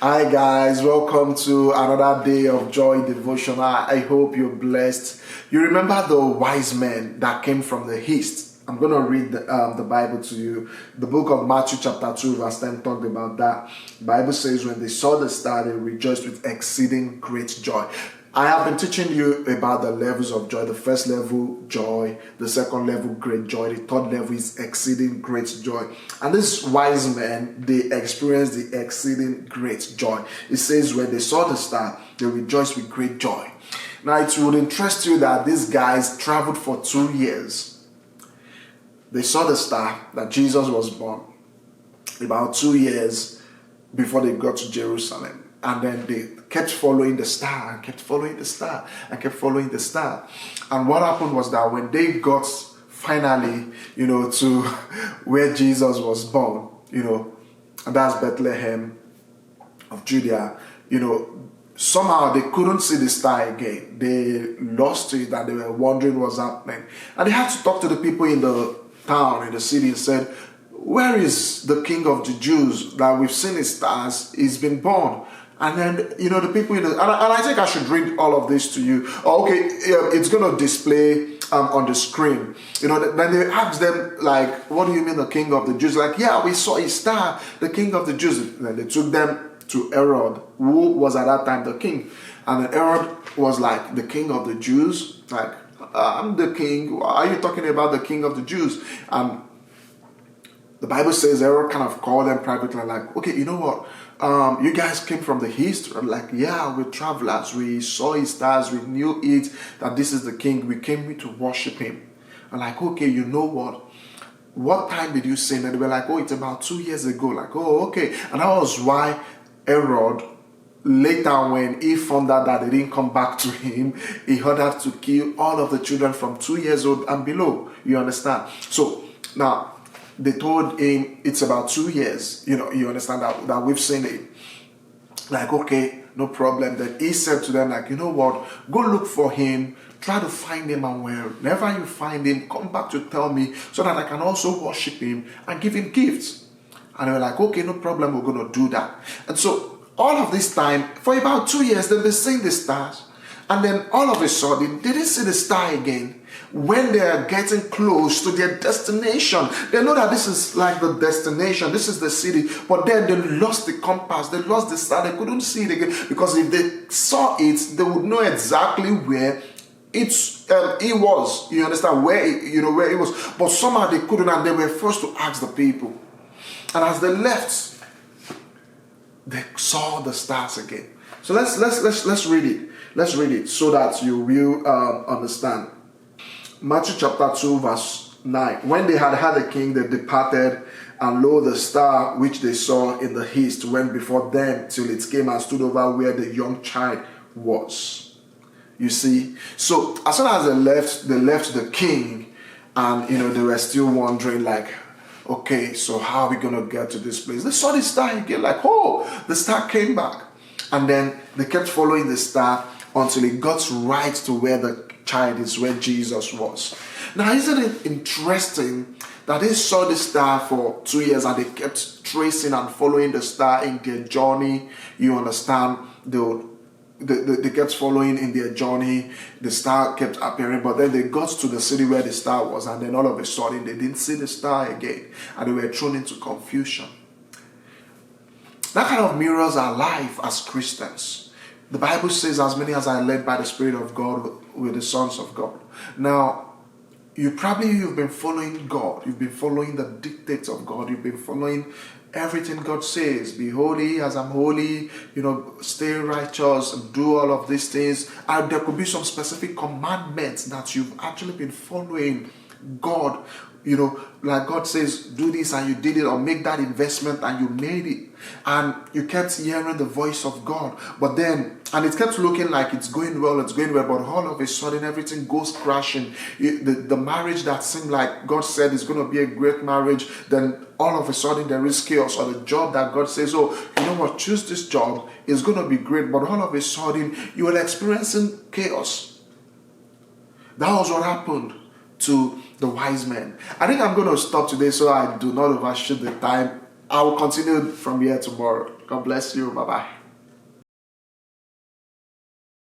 Hi guys, welcome to another day of Joy Devotional. I hope you're blessed. You remember the wise men that came from the east. I'm going to read the Bible to you. The book of Matthew chapter 2 verse 10 talked about that. The Bible says when they saw the star, they rejoiced with exceeding great joy. I have been teaching you about the levels of joy. The first level, joy. The second level, great joy. The third level is exceeding great joy. And these wise men, they experienced the exceeding great joy. It says when they saw the star, they rejoiced with great joy. Now it would interest you that these guys traveled for 2 years. They saw the star that Jesus was born about 2 years before they got to Jerusalem. And then they kept following the star and kept following the star and kept following the star. And what happened was that when they got finally, to where Jesus was born, and that's Bethlehem of Judea, somehow they couldn't see the star again. They lost it and they were wondering what's happening. And they had to talk to the people in the town, in the city, and said, "Where is the King of the Jews that we've seen his stars? He's been born." And then, the people in the... And I think I should read all of this to you. Okay, it's going to display on the screen. Then they asked them, like, "What do you mean the King of the Jews?" Like, "Yeah, we saw his star, the King of the Jews." And then they took them to Herod, who was at that time the king. And then Herod was like, "The King of the Jews?" Like, "I'm the king. Why are you talking about the King of the Jews?" And the Bible says Herod kind of called them privately, like, "Okay, you know what? You guys came from the east." I'm like, "Yeah, we're travelers. We saw his stars. We knew it, that this is the king. We came to worship him." I'm like, "Okay, you know what? What time did you sin?" And they were like, "Oh, it's about 2 years ago." Like, "Oh, okay." And that was why Herod, later when he found out that they didn't come back to him, he ordered to kill all of the children from 2 years old and below. You understand? So now, they told him it's about 2 years. You understand that we've seen it. Like, "Okay, no problem." Then he said to them, like, "You know what? Go look for him. Try to find him, and wherever you find him, come back to tell me so that I can also worship him and give him gifts." And they were like, "Okay, no problem. We're going to do that." And so all of this time, for about 2 years, they've been seeing the stars. And then all of a sudden, they didn't see the star again. When they are getting close to their destination, they know that this is like the destination, this is the city, but then they lost the compass, they lost the star, they couldn't see it again, because if they saw it, they would know exactly where it was. You understand? Where it was, but somehow they couldn't, and they were forced to ask the people. And as they left, they saw the stars again. So let's read it. Let's read it so that you will understand. Matthew chapter 2 verse 9. When they had had a king, they departed, and lo, the star which they saw in the east went before them till it came and stood over where the young child was. You see? So as soon as they left the king, and they were still wondering, like, "Okay, so how are we going to get to this place?" They saw the star again, like, "Oh, the star came back." And then they kept following the star until it got right to where the child is, where Jesus was. Now, isn't it interesting that they saw the star for 2 years and they kept tracing and following the star in their journey? You understand? They kept following in their journey. The star kept appearing, but then they got to the city where the star was, and then all of a sudden they didn't see the star again, and they were thrown into confusion. That kind of mirrors our life as Christians. The Bible says, "As many as are led by the Spirit of God, with the sons of God." Now, you've been following God. You've been following the dictates of God. You've been following everything God says. "Be holy as I'm holy," stay righteous, do all of these things. And there could be some specific commandments that you've actually been following God. Like God says, "Do this," and you did it, or "Make that investment," and you made it. And you kept hearing the voice of God. But then, and it kept looking like it's going well, but all of a sudden everything goes crashing. The marriage that seemed like God said is going to be a great marriage, then all of a sudden there is chaos. Or the job that God says, "Oh, you know what, choose this job, it's going to be great," but all of a sudden you are experiencing chaos. That was what happened to the wise men. I think I'm going to stop today so I do not overshoot the time. I will continue from here tomorrow. God bless you. Bye-bye.